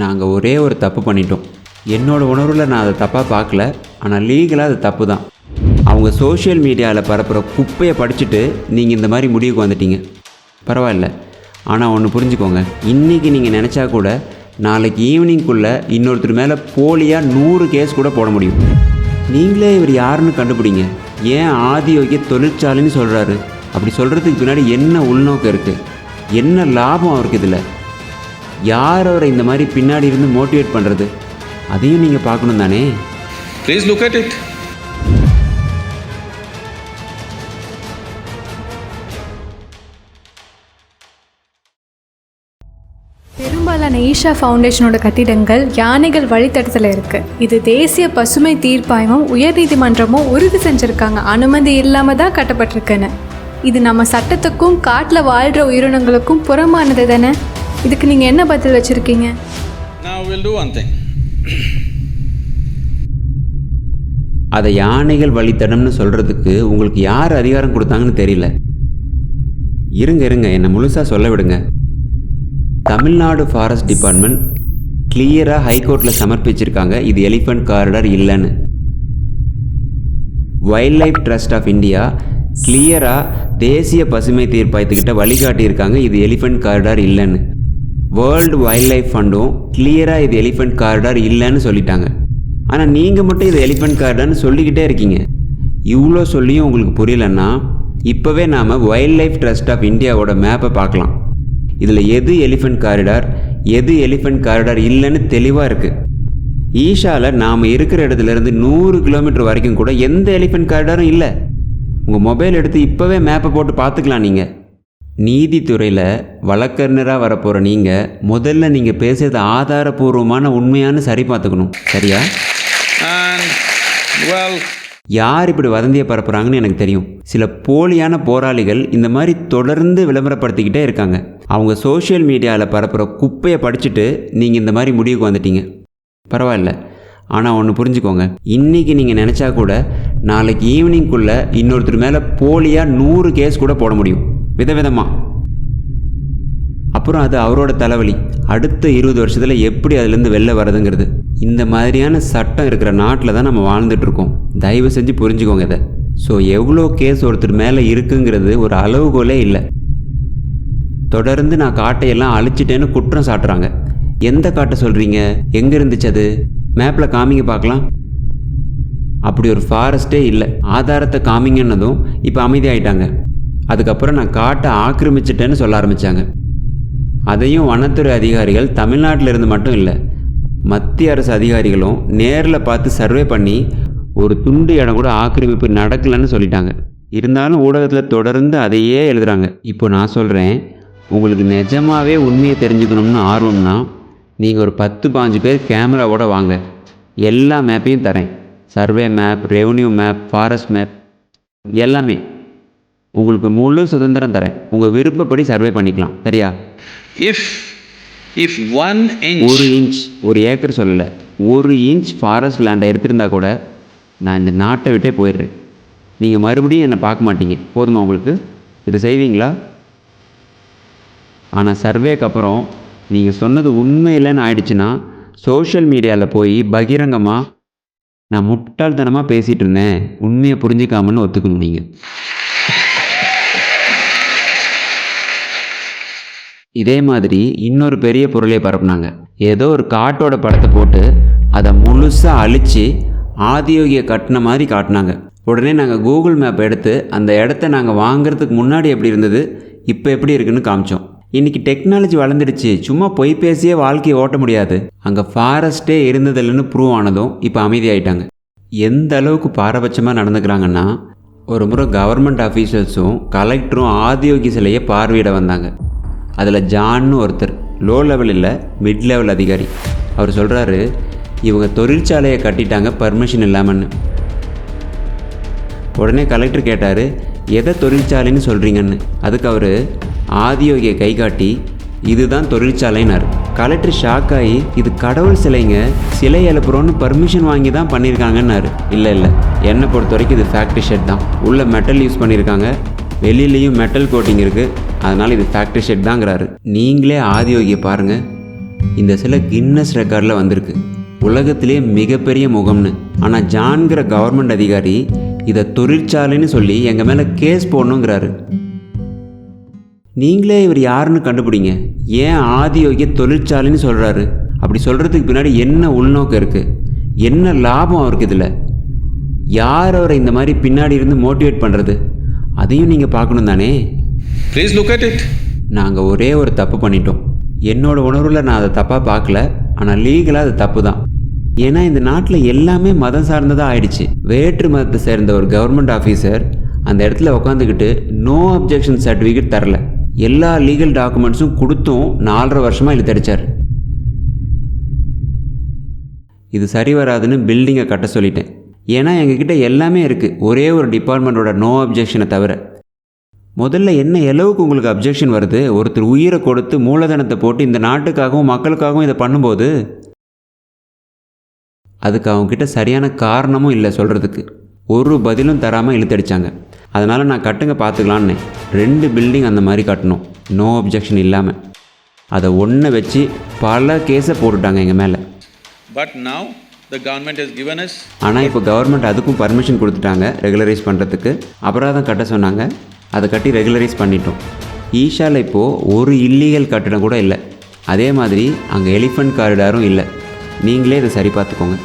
நாங்கள் ஒரே ஒரு தப்பு பண்ணிட்டோம். என்னோடய உணர்வில் நான் அதை தப்பாக பார்க்கல, ஆனால் லீகலாக அது தப்பு தான். அவங்க சோஷியல் மீடியாவில் பரப்புகிற குப்பையை படிச்சுட்டு நீங்கள் இந்த மாதிரி முடிவுக்கு வந்துட்டீங்க. பரவாயில்ல, ஆனால் ஒன்று புரிஞ்சுக்கோங்க, இன்றைக்கி நீங்கள் நினச்சா கூட நாளைக்கு ஈவினிங்குள்ளே இன்னொருத்தர் மேலே போலியாக 100 கேஸ் கூட போட முடியும். நீங்களே இவர் யாருன்னு கண்டுபிடிங்க. ஏன் ஆதியோகிய தொழிற்சாலைன்னு சொல்கிறாரு? அப்படி சொல்கிறதுக்கு பின்னாடி என்ன உள்நோக்கம் இருக்குது? என்ன லாபம் அவருக்கு இதில்? யார் அவரை இந்த மாதிரி பின்னாடி இருந்து மோட்டிவேட் பண்ணுறது? அதையும் நீங்கள் பார்க்கணும் தானே. Please look at it. பெரும்பாலான ஈஷா ஃபவுண்டேஷனோட கட்டிடங்கள் யானைகள் வழித்தடத்தில் இருக்குது. இது தேசிய பசுமை தீர்ப்பாயமும் உயர்நீதிமன்றமும் உறுதி செஞ்சுருக்காங்க, அனுமதி இல்லாமல் தான் கட்டப்பட்டிருக்குன்னு. இது நம்ம சட்டத்துக்கும் காட்டில் வாழ்கிற உயிரினங்களுக்கும் புறமானது தானே. இதுக்கு நீங்கள் என்ன பதில் வச்சுருக்கீங்க? Now we'll do one thing. அதை யானைகள் வழித்தடம்னு சொல்கிறதுக்கு உங்களுக்கு யார் அதிகாரம் கொடுத்தாங்கன்னு தெரியல. இருங்க என்னை முழுசாக சொல்ல விடுங்க. தமிழ்நாடு ஃபாரஸ்ட் டிபார்ட்மெண்ட் கிளியராக ஹைகோர்ட்டில் சமர்ப்பிச்சிருக்காங்க இது எலிஃபண்ட் காரிடார் இல்லைன்னு. Wildlife Trust of India கிளியராக தேசிய பசுமை தீர்ப்பாயத்துக்கிட்ட வழிகாட்டியிருக்காங்க இது எலிஃபண்ட் காரிடார் இல்லைன்னு. வேர்ல்டு வைல்ட் லைஃப் ஃபண்டும் கிளியராக இது எலிஃபண்ட் காரிடார் இல்லைன்னு சொல்லிட்டாங்க. ஆனால் நீங்கள் மட்டும் இது எலிஃபண்ட் காரிடார்னு சொல்லிக்கிட்டே இருக்கீங்க. இவ்வளோ சொல்லியும் உங்களுக்கு புரியலன்னா இப்போவே நாம் வைல்ட் லைஃப் ட்ரஸ்ட் ஆஃப் இந்தியாவோட மேப்பை பார்க்கலாம். இதில் எது எலிஃபண்ட் காரிடார் எது எலிஃபண்ட் காரிடார் இல்லைன்னு தெளிவாக இருக்குது. ஈஷாவில் நாம் இருக்கிற இடத்துலேருந்து 100 கிலோமீட்டர் வரைக்கும் கூட எந்த எலிஃபண்ட் காரிடாரும் இல்லை. உங்கள் மொபைல் எடுத்து இப்போவே மேப்பை போட்டு பார்த்துக்கலாம். நீங்கள் நீதித்துறையில் வழக்கறிஞராக வரப்போகிற நீங்கள் முதல்ல நீங்கள் பேசுகிறது ஆதாரபூர்வமான உண்மையான சரி பார்த்துக்கணும். சரியா? யார் இப்படி வதந்தியை பரப்புகிறாங்கன்னு எனக்கு தெரியும். சில போலியான போராளிகள் இந்த மாதிரி தொடர்ந்து விளம்பரப்படுத்திக்கிட்டே இருக்காங்க. அவங்க சோஷியல் மீடியாவில் பரப்புகிற குப்பையை படிச்சுட்டு நீங்கள் இந்த மாதிரி முடிவுக்கு வந்துட்டீங்க. பரவாயில்ல, ஆனால் ஒன்று புரிஞ்சுக்கோங்க, இன்றைக்கி நீங்கள் நினச்சா கூட நாளைக்கு ஈவினிங்குள்ளே இன்னொருத்தர் மேலே போலியாக 100 கேஸ் கூட போட முடியும், விதவிதமாக. அப்புறம் அது அவரோட தலைவலி. அடுத்த 20 வருஷத்தில் எப்படி அதுலேருந்து வெளில வர்றதுங்கிறது. இந்த மாதிரியான சட்டம் இருக்கிற நாட்டில் தான் நம்ம வாழ்ந்துட்டுருக்கோம். தயவு செஞ்சு புரிஞ்சுக்கோங்க இதை. ஸோ எவ்வளோ கேஸ் ஒருத்தர் மேலே இருக்குங்கிறது ஒரு அளவுகோலே இல்லை. தொடர்ந்து நான் காட்டையெல்லாம் அழிச்சிட்டேன்னு குற்றம் சாட்டுறாங்க. எந்த காட்டை சொல்கிறீங்க? எங்கே இருந்துச்சு அது? மேப்பில் காமிங்க பார்க்கலாம். அப்படி ஒரு ஃபாரஸ்ட்டே இல்லை. ஆதாரத்தை காமிங்கன்னதும் இப்போ அமைதியாயிட்டாங்க. அதுக்கப்புறம் நான் காட்டை ஆக்கிரமிச்சிட்டேன்னு சொல்ல ஆரம்பித்தாங்க. அதையும் வனத்துறை அதிகாரிகள் தமிழ்நாட்டில் இருந்து மட்டும் இல்லை, மத்திய அரசு அதிகாரிகளும் நேரில் பார்த்து சர்வே பண்ணி ஒரு துண்டு இடம் கூட ஆக்கிரமிப்பு நடக்கலைன்னு சொல்லிட்டாங்க. இருந்தாலும் ஊடகத்தில் தொடர்ந்து அதையே எழுதுகிறாங்க. இப்போ நான் சொல்கிறேன், உங்களுக்கு நிஜமாகவே உண்மையை தெரிஞ்சுக்கணும்னு ஆர்வம்னா நீங்கள் ஒரு 10-15 பேர் கேமராவோட வாங்க. எல்லா மேப்பையும் தரேன். Survey map, revenue map, forest map, எல்லாமே உங்களுக்கு முழு சுதந்திரம் தரேன். உங்கள் விருப்பப்படி சர்வே பண்ணிக்கலாம். சரியா? If 1 inch, 1 இன்ச், 1 ஏக்கர் சொல்லலை, 1 இன்ச் ஃபாரஸ்ட் லேண்டை எடுத்திருந்தா கூட நான் இந்த நாட்டை விட்டே போயிடுறேன். நீங்கள் மறுபடியும் என்னை பார்க்க மாட்டீங்க. போதுமா உங்களுக்கு? இது செய்வீங்களா? ஆனால் சர்வேக்கு அப்புறம் நீங்கள் சொன்னது உண்மை இல்லைன்னு ஆயிடுச்சுன்னா சோஷியல் மீடியாவில் போய் பகிரங்கமாக நான் முட்டாள்தனமாக பேசிகிட்டு இருந்தேன், உண்மையை புரிஞ்சிக்காமன்னு ஒத்துக்கணும். நீங்கள் இதே மாதிரி இன்னொரு பெரிய பொருளை பரப்புனாங்க. ஏதோ ஒரு காட்டோட படத்தை போட்டு அதை முழுசாக அழித்து ஆதியோகியை கட்டின மாதிரி காட்டினாங்க. உடனே நாங்கள் கூகுள் மேப் எடுத்து அந்த இடத்த நாங்கள் வாங்கிறதுக்கு முன்னாடி எப்படி இருந்தது, இப்போ எப்படி இருக்குன்னு காமிச்சோம். இன்றைக்கி டெக்னாலஜி வளர்ந்துடுச்சு, சும்மா பொய் பேசியே வாழ்க்கையை ஓட்ட முடியாது. அங்கே ஃபாரஸ்ட்டே இருந்ததில்லைன்னு ப்ரூவ் ஆனதும் இப்போ அமைதியாயிட்டாங்க. எந்த அளவுக்கு பாரபட்சமாக நடந்துக்கிறாங்கன்னா, ஒரு முறை கவர்மெண்ட் அஃபீஷியல்ஸும் கலெக்டரும் ஆதியோகி சிலையை பார்வையிட வந்தாங்க. அதில் ஜான்னு ஒருத்தர், லோ லெவல் இல்லை, மிட் லெவல் அதிகாரி. அவர் சொல்கிறாரு, இவங்க தொழிற்சாலையை கட்டிட்டாங்க பர்மிஷன் இல்லாமன்னு. உடனே கலெக்டர் கேட்டார், எதை தொழிற்சாலைன்னு சொல்கிறீங்கன்னு. அதுக்கு அவர் ஆதியோகியை கை காட்டி இதுதான் தொழிற்சாலைன்னார். கலெக்டர் ஷாக் ஆகி, இது கடவுள் சிலைங்க, சிலை எழுப்புறோன்னு பர்மிஷன் வாங்கி தான் பண்ணியிருக்காங்கன்னாரு. இல்லை என்னை பொறுத்த வரைக்கும் இது ஃபேக்ட்ரி ஷெட் தான். உள்ளே மெட்டல் யூஸ் பண்ணியிருக்காங்க, வெளியிலையும் மெட்டல் கோட்டிங் இருக்குது, அதனால் இது ஃபேக்ட்ரி ஷெட் தாங்கிறாரு. நீங்களே ஆதியோகியை பாருங்கள், இந்த சிலை கின்னஸ் ரெக்கார்டில் வந்திருக்கு, உலகத்திலே மிகப்பெரிய முகம்னு. ஆனால் ஜான்கிற கவர்மெண்ட் அதிகாரி இதை தொழிற்சாலைன்னு சொல்லி எங்கள் மேலே கேஸ் போடணுங்கிறாரு. நீங்களே இவர் யாருன்னு கண்டுபிடிங்க. ஏன் ஆதியோகிய தொழிற்சாலைன்னு சொல்கிறாரு? அப்படி சொல்கிறதுக்கு பின்னாடி என்ன உள்நோக்கம் இருக்குது? என்ன லாபம் அவருக்கு இதில்? யார் அவரை இந்த மாதிரி பின்னாடி இருந்து மோட்டிவேட் பண்ணுறது? அதையும் நீங்கள் பார்க்கணும் தானே. Please look at it. நாங்கள் ஒரே ஒரு தப்பு பண்ணிட்டோம். என்னோட உணர்வில் நான் அதை தப்பாக பார்க்கல, ஆனால் லீகலாக அது தப்பு தான். ஏன்னா இந்த நாட்டில் எல்லாமே மதம் சார்ந்ததாக ஆயிடுச்சு. வேற்று மதத்தை சேர்ந்த ஒரு கவர்மெண்ட் ஆஃபீஸர் அந்த இடத்துல உட்காந்துக்கிட்டு நோ அப்ஜெக்ஷன் சர்டிஃபிகேட் தரல. எல்லா லீகல் டாக்குமெண்ட்ஸும் கொடுத்தும் 4.5 வருஷமாக இழுத்தடிச்சார். இது சரி வராதுன்னு பில்டிங்கை கட்ட சொல்லிட்டேன். ஏன்னா எங்ககிட்ட எல்லாமே இருக்குது, ஒரே ஒரு டிபார்ட்மெண்ட்டோட நோ அப்ஜெக்ஷனை தவிர. முதல்ல என்ன அளவுக்கு உங்களுக்கு அப்ஜெக்ஷன் வருது? ஒருத்தர் உயிரை கொடுத்து மூலதனத்தை போட்டு இந்த நாட்டுக்காகவும் மக்களுக்காகவும் இதை பண்ணும்போது அதுக்கு அவங்கக்கிட்ட சரியான காரணமும் இல்லை சொல்கிறதுக்கு. ஒரு பதிலும் தராமல் இழுத்தடிச்சாங்க. அதனால் நான் கட்டுங்க பார்த்துக்கலான்னு 2 பில்டிங் அந்த மாதிரி கட்டணும், நோ அப்ஜெக்ஷன் இல்லாமல். அதை ஒன்றை வச்சு பல கேஸை போட்டுட்டாங்க எங்கள் மேலே. But now the government has given us. ஆனால் இப்போ கவர்மெண்ட் அதுக்கும் பர்மிஷன் கொடுத்துட்டாங்க ரெகுலரைஸ் பண்ணுறதுக்கு. அபராதம் கட்ட சொன்னாங்க, அதை கட்டி ரெகுலரைஸ் பண்ணிட்டோம். ஈஷாவில் இப்போது ஒரு இல்லீகல் கட்டடம் கூட இல்லை. அதே மாதிரி அங்கே எலிஃபண்ட் காரிடாரும் இல்லை. நீங்களே இதை சரி பார்த்துக்கோங்க.